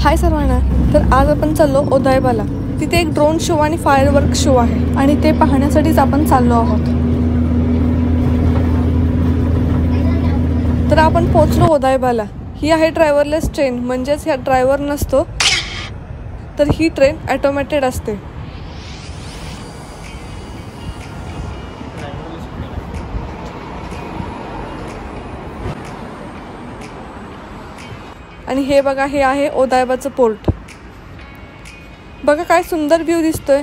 हाय सर्वांना. तर आज आपण चाललो ओधायबाला. तिथे एक ड्रोन शो आणि फायरवर्क शो आहे आणि ते पाहण्यासाठीच आपण चाललो आहोत. तर आपण पोहोचलो ओधायबाला. ही आहे ड्रायव्हरलेस ट्रेन, म्हणजेच ह्या ड्रायव्हर नसतो, तर ही ट्रेन ऑटोमॅटेड असते. आणि हे बघा, हे आहे ओधायबाचं पोर्ट. बघा काय सुंदर व्ह्यू दिसतोय.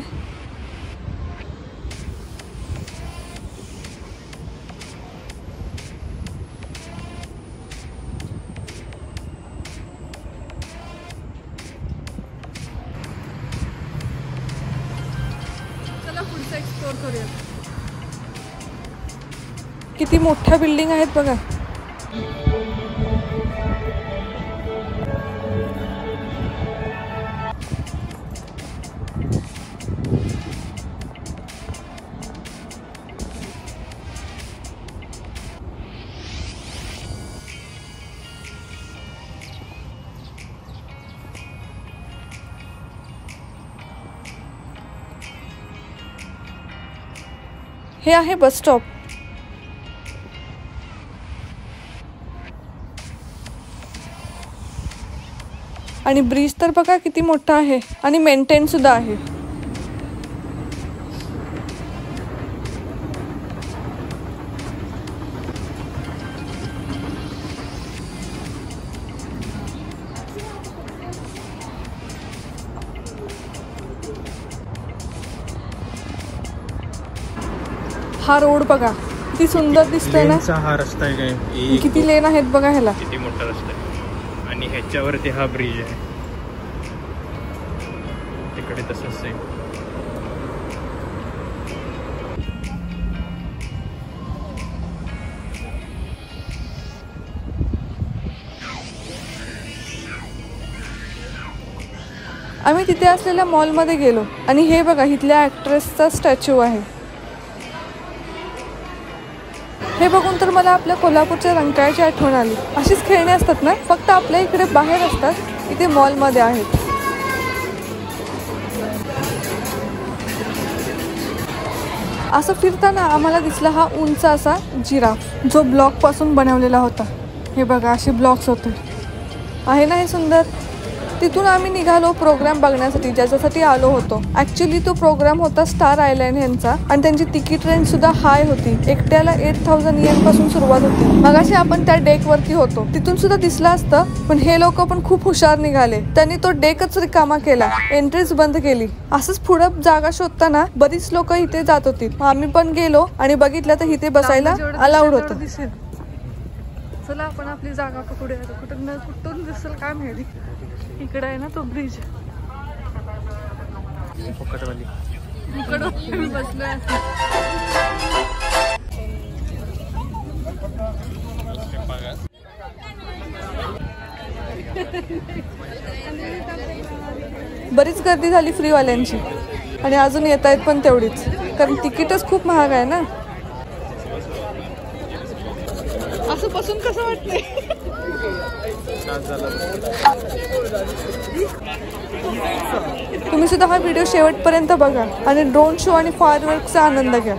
चला पुढचं एक्सप्लोर करूया. किती मोठ्या बिल्डिंग आहेत बघा. हे आहे बस स्टॉप. आणि ब्रिज तर बघा किती मोठा आहे आणि मेंटेन सुद्धा आहे. हा रोड बघा किती सुंदर दिसतोय ना. हा रस्ता आहे काय, किती लेन आहेत बघा ह्याला. किती मोठा रस्ता आहे आणि ह्याच्यावरती हा ब्रिज आहे. तिकडे तसंच आहे. आम्ही तिथे असलेल्या मॉलमध्ये गेलो आणि हे बघा इथल्या ॲक्ट्रेसचा स्टॅच्यू आहे. हे बघून तर मला आपल्या कोल्हापूरच्या रंकाळ्याची आठवण आली. अशीच खेळणी असतात ना, फक्त आपल्या इकडे बाहेर असतात, इथे मॉलमध्ये आहेत. असं फिरताना आम्हाला दिसला हा उंच असा जिराफ, जो ब्लॉक पासून बनवलेला होता. हे बघा असे ब्लॉक्स होते. आहे ना हे सुंदर. तिथून आम्ही निघालो प्रोग्राम बघण्यासाठी, ज्याच्यासाठी आलो होतो. ॲक्च्युली तो प्रोग्राम होता स्टार आयलँड यांचा आणि त्यांची तिकीट रेंज सुद्धा हाय होती. एकट्याला 8,000 yen पासून सुरुवात होती. मगाशी आपण त्या डेक वरती होतो, तिथून सुद्धा दिसलं असतं, पण हे लोक पण खूप हुशार निघाले. त्यांनी तो डेकच रिकामा केला, एंट्रीज बंद केली. असंच पुढं जागा शोधताना बरीच लोक इथे जात होती. आम्ही पण गेलो आणि बघितलं तर इथे बसायला अलाउड होतं. चला आपण आपली जागा पकडूया. कुठून दिसेल काय माहिती. इकडे आहे ना तो ब्रिज. मी बसलोय. बरीच गर्दी झाली फ्रीवाल्यांची आणि अजून येत आहेत पण तेवढीच, कारण तिकीटच खूप महाग आहे ना. असं बसून कसं वाटतंय. तुम्ही सुद्धा हा व्हिडिओ शेवटपर्यंत बघा आणि ड्रोन शो आणि फायरवर्कचा आनंद घ्या.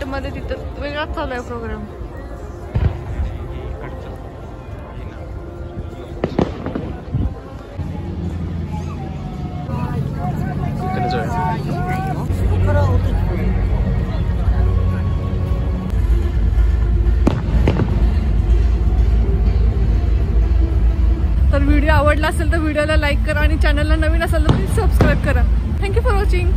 हॉटेलमध्ये तिथं वेगळाच चालू आहे प्रोग्राम. तर व्हिडिओ आवडला असेल तर व्हिडिओला लाईक करा आणि चॅनलला नवीन असेल तर प्लीज सबस्क्राईब करा. Thank you for watching.